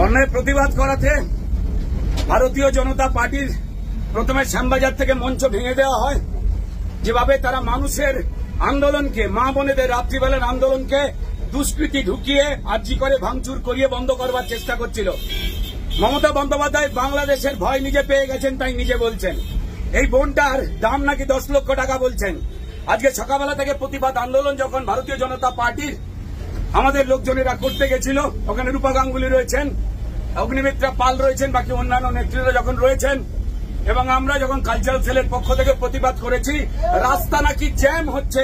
অন্যায় প্রতিবাদ করাতে ভারতীয় জনতা পার্টির প্রথমে শ্যামবাজার থেকে মঞ্চ ভেঙে দেওয়া হয়। যেভাবে তারা মানুষের আন্দোলনকে, মা বোনেদের রাত্রিবেলার আন্দোলনকে দুষ্কৃতি ঢুকিয়ে আর্জি করে ভাঙচুর করিয়ে বন্ধ করবার চেষ্টা করছিল। মমতা বন্দ্যোপাধ্যায় বাংলাদেশের ভয় নিজে পেয়ে গেছেন, তাই নিজে বলছেন এই বোনটার দাম নাকি 10 লক্ষ টাকা বলছেন। আজকে সকালবেলা থেকে প্রতিবাদ আন্দোলন যখন ভারতীয় জনতা পার্টির আমাদের লোকজনেরা করতে গেছিল, ওখানে রূপা গাঙ্গুলি রয়েছেন, অগ্নিমিত্রা পাল রয়েছেন, বাকি অন্যান্য নেতৃত্বরা যখন রয়েছেন, এবং আমরা যখন কালচারাল সেলের পক্ষ থেকে প্রতিবাদ করেছি, রাস্তা নাকি জ্যাম হচ্ছে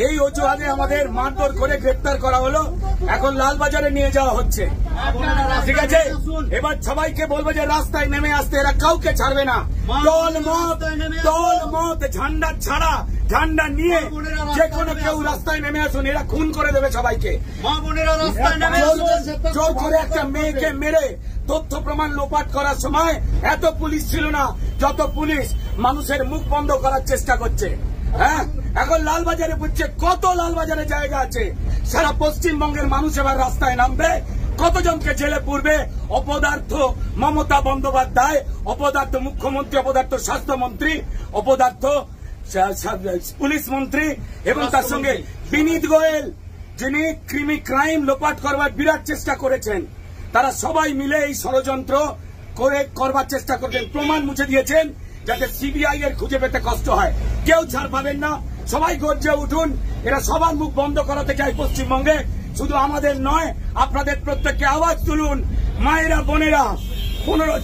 এই অজুহাতে আমাদের মারধর করে গ্রেপ্তার করা হলো। এখন লালবাজারে নিয়ে যাওয়া হচ্ছে। ঠিক আছে, এবার সবাইকে বলবো যে রাস্তায় নেমে আসতে, এরা কাউকে ছাড়বে না। দল মত ঝান্ডা ছাড়া, ঝান্ডা নিয়ে যে কোনো কেউ রাস্তায় নেমে আসুন, এরা খুন করে দেবে সবাইকে। জোর করে একটা মেয়েকে মেরে তথ্য প্রমাণ লোপাট করার সময় এত পুলিশ ছিল না যত পুলিশ মানুষের মুখ বন্ধ করার চেষ্টা করছে। হ্যাঁ, এখন লালবাজারে বুঝছে কত লালবাজারে জায়গা আছে। সারা পশ্চিমবঙ্গের মানুষ এবার রাস্তায় নামবে, কতজনকে জেলে পুরবে। অপদার্থ মমতা বন্দ্যোপাধ্যায়, অপদার্থ মুখ্যমন্ত্রী, অপদার্থ স্বাস্থ্যমন্ত্রী, অপদার্থ পুলিশ মন্ত্রী এবং তার সঙ্গে বিনীত গোয়েল, যিনি ক্রাইম লোপাট করবার বিরাট চেষ্টা করেছেন, তারা সবাই মিলে এই ষড়যন্ত্র করে করবার চেষ্টা করছেন। প্রমাণ মুছে দিয়েছেন যাতে সিবিআই এর খুঁজে পেতে কষ্ট হয়। কেউ ছাড় পাবেন না, সবাই গর্জে উঠুন। এরা সবার মুখ বন্ধ করাতে চায় পশ্চিমবঙ্গে, শুধু আমাদের নয়, আপনাদের প্রত্যেককে আওয়াজ তুলুন। মায়েরা, বোনেরা,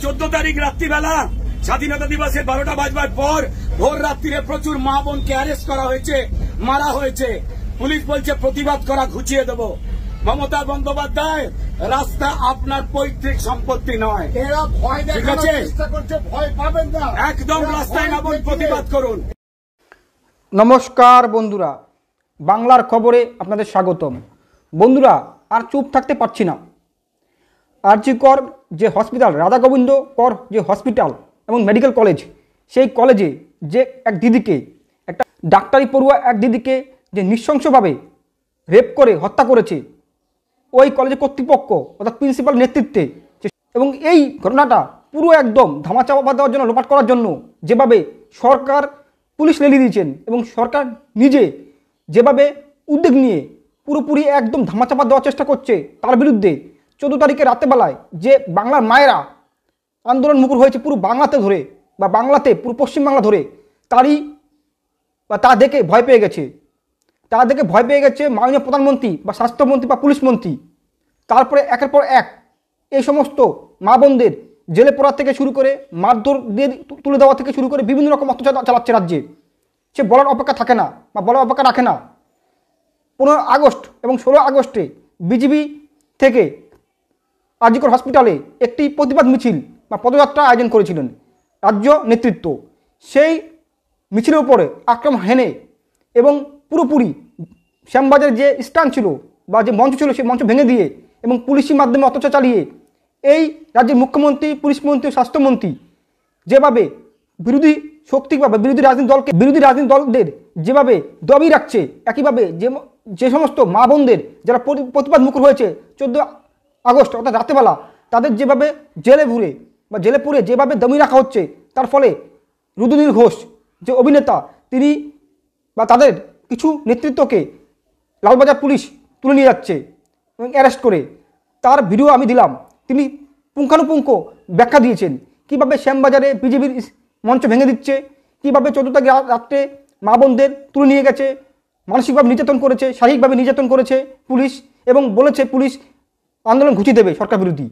14 তারিখ রাত্রিবেলা স্বাধীনতা দিবসের 12টা বাজবার পর ভোর রাত্রিরে প্রচুর মা বোনকে অ্যারেস্ট করা হয়েছে, মারা হয়েছে। পুলিশ বলছে প্রতিবাদ করা ঘুচিয়ে দেব। মমতা বন্দ্যোপাধ্যায়, রাস্তা আপনার পৈতৃক সম্পত্তি নয়। এরা ভয় দেখানোর চেষ্টা করছে, ভয় পাবেন না। একদম রাস্তায় নামুন, প্রতিবাদ করুন। নমস্কার বন্ধুরা, বাংলার খবরে আপনাদের স্বাগতম। বন্ধুরা, আর চুপ থাকতে পারছি না। আরজি কর যে হসপিটাল, রাধা গোবিন্দ কর যে হসপিটাল এবং মেডিকেল কলেজ, সেই কলেজে যে এক দিদিকে, একটা ডাক্তারি পড়ুয়া এক দিদিকে যে নৃশংসভাবে রেপ করে হত্যা করেছে ওই কলেজের কর্তৃপক্ষ অর্থাৎ প্রিন্সিপাল নেতৃত্বে, এবং এই ঘটনাটা পুরো একদম ধামাচাপা দেওয়ার জন্য, লোপাট করার জন্য যেভাবে সরকার পুলিশ লেলিয়ে দিয়েছেন এবং সরকার নিজে যেভাবে উদ্যোগ নিয়ে পুরোপুরি একদম ধামাচাপা দেওয়ার চেষ্টা করছে, তার বিরুদ্ধে 14 তারিখে রাতেবেলায় যে বাংলার মায়েরা আন্দোলন মুখর হয়েছে পুরো বাংলাতে ধরে, বা বাংলাতে পুরো পশ্চিমবাংলা ধরে, তা দেখে ভয় পেয়ে গেছে। তারা দেখে ভয় পেয়ে গেছে মাননীয় প্রধানমন্ত্রী বা স্বাস্থ্যমন্ত্রী বা পুলিশ মন্ত্রী। তারপরে একের পর এক এই সমস্ত মা বোনদের জেলে পড়া থেকে শুরু করে, মারধর দিয়ে তুলে দেওয়া থেকে শুরু করে বিভিন্ন রকম অত্যাচার চালাচ্ছে রাজ্যে। সে বলার অপেক্ষা থাকে না বা বলার অপেক্ষা রাখে না। 15 আগস্ট এবং 16 আগস্টে বিজিবি থেকে আরজি কর হসপিটালে একটি প্রতিবাদ মিছিল বা পদযাত্রা আয়োজন করেছিলেন রাজ্য নেতৃত্ব। সেই মিছিলের উপরে আক্রমণ হেনে এবং পুরোপুরি শ্যামবাজারের যে স্ট্যান্ড ছিল বা যে মঞ্চ ছিল, সেই মঞ্চ ভেঙে দিয়ে এবং পুলিশের মাধ্যমে অত্যাচার চালিয়ে এই রাজ্যের মুখ্যমন্ত্রী, পুলিশ মন্ত্রী, স্বাস্থ্যমন্ত্রী যেভাবে বিরোধী শক্তি বা বিরোধী রাজনৈতিক দলদের যেভাবে দাবি রাখছে, একইভাবে যে সমস্ত মা বোনদের যারা প্রতিবাদ মুখর হয়েছে 14 আগস্ট অর্থাৎ রাতেবেলা, তাদের যেভাবে জেলে পুরে যেভাবে দাবি রাখা হচ্ছে, তার ফলে রুদ্রনীল ঘোষ যে অভিনেতা, তিনি বা তাদের কিছু নেতৃত্বকে লালবাজার পুলিশ তুলে নিয়ে যাচ্ছে এবং অ্যারেস্ট করে। তার ভিডিও আমি দিলাম। তিনি পুঙ্খানুপুঙ্খ ব্যাখ্যা দিয়েছেন কীভাবে শ্যামবাজারে বিজেপির মঞ্চ ভেঙে দিচ্ছে, কীভাবে 14 তারিখ রাত্রে মা বোনদের তুলে নিয়ে গেছে, মানসিকভাবে নির্যাতন করেছে, শারীরিকভাবে নির্যাতন করেছে পুলিশ, এবং বলেছে পুলিশ আন্দোলন ঘুচিয়ে দেবে সরকার বিরোধী।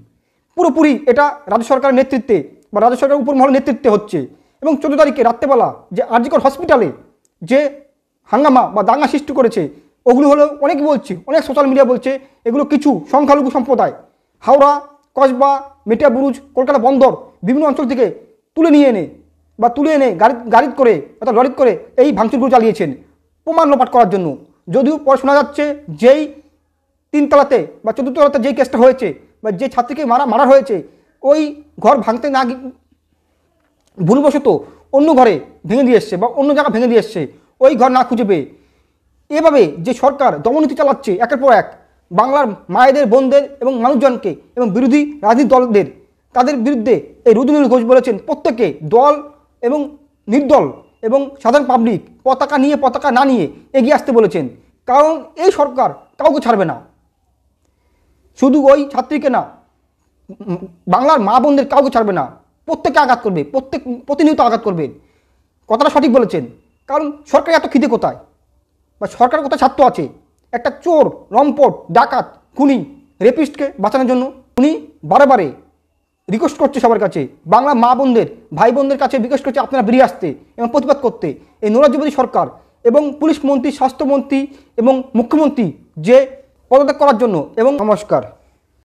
পুরোপুরি এটা রাজ্য সরকারের নেতৃত্বে বা রাজ্য সরকারের উপর মহলের নেতৃত্বে হচ্ছে। এবং 14 তারিখে রাত্রেবেলা যে আরজি কর হসপিটালে যে হাঙ্গামা বা দাঙ্গা সৃষ্টি করেছে, ওগুলো হলো অনেকে বলছে, অনেক সোশ্যাল মিডিয়া বলছে এগুলো কিছু সংখ্যালঘু সম্প্রদায় হাওড়া, কসবা, মেটিয়াবুরুজ, কলকাতা বন্দর বিভিন্ন অঞ্চল থেকে তুলে এনে গাড়ি করে অর্থাৎ লরি করে এই ভাঙচুরগুলো চালিয়েছেন প্রমাণ লোপাট করার জন্য। যদিও পরে শোনা যাচ্ছে যেই 3 তলাতে বা 14 তলাতে যেই কেসটা হয়েছে বা যে ছাত্রীকে মারা হয়েছে, ওই ঘর ভাঙতে না ভুলবশত অন্য ঘরে ভেঙে দিয়ে এসছে বা অন্য জায়গা ভেঙে দিয়ে এসছে, ওই ঘর না খুঁজে পেয়ে। এভাবে যে সরকার দমননীতি চালাচ্ছে একের পর এক, বাংলার মায়েদের, বোনদের এবং মানুষজনকে এবং বিরোধী রাজনৈতিক দলদের তাদের বিরুদ্ধে এই রুদ্রনীল ঘোষ বলেছেন প্রত্যেকে দল এবং নির্দল এবং সাধারণ পাবলিক পতাকা নিয়ে পতাকা না নিয়ে এগিয়ে আসতে বলেছেন। কারণ এই সরকার কাউকে ছাড়বে না, শুধু ওই ছাত্রীকে না, বাংলার মা বোনদের কাউকে ছাড়বে না, প্রত্যেকে আঘাত করবে, প্রতিনিয়ত আঘাত করবে। কথাটা সঠিক বলেছেন। কারণ সরকার এত খিদে কোথায়, বা সরকার কোথায় স্বার্থ আছে একটা চোর, লম্পট, ডাকাত, খুনি, রেপিস্টকে বাঁচানোর জন্য? উনি বারে রিকোয়েস্ট করছে সবার কাছে, বাংলা মা বোনদের, ভাই বোনদের কাছে রিকোয়েস্ট করছে আপনারা বেরিয়ে আসতে এবং প্রতিবাদ করতে এই নৈরাজ্যবাদী সরকার এবং পুলিশ মন্ত্রী, স্বাস্থ্যমন্ত্রী এবং মুখ্যমন্ত্রী যে পদত্যাগ করার জন্য। এবং নমস্কার।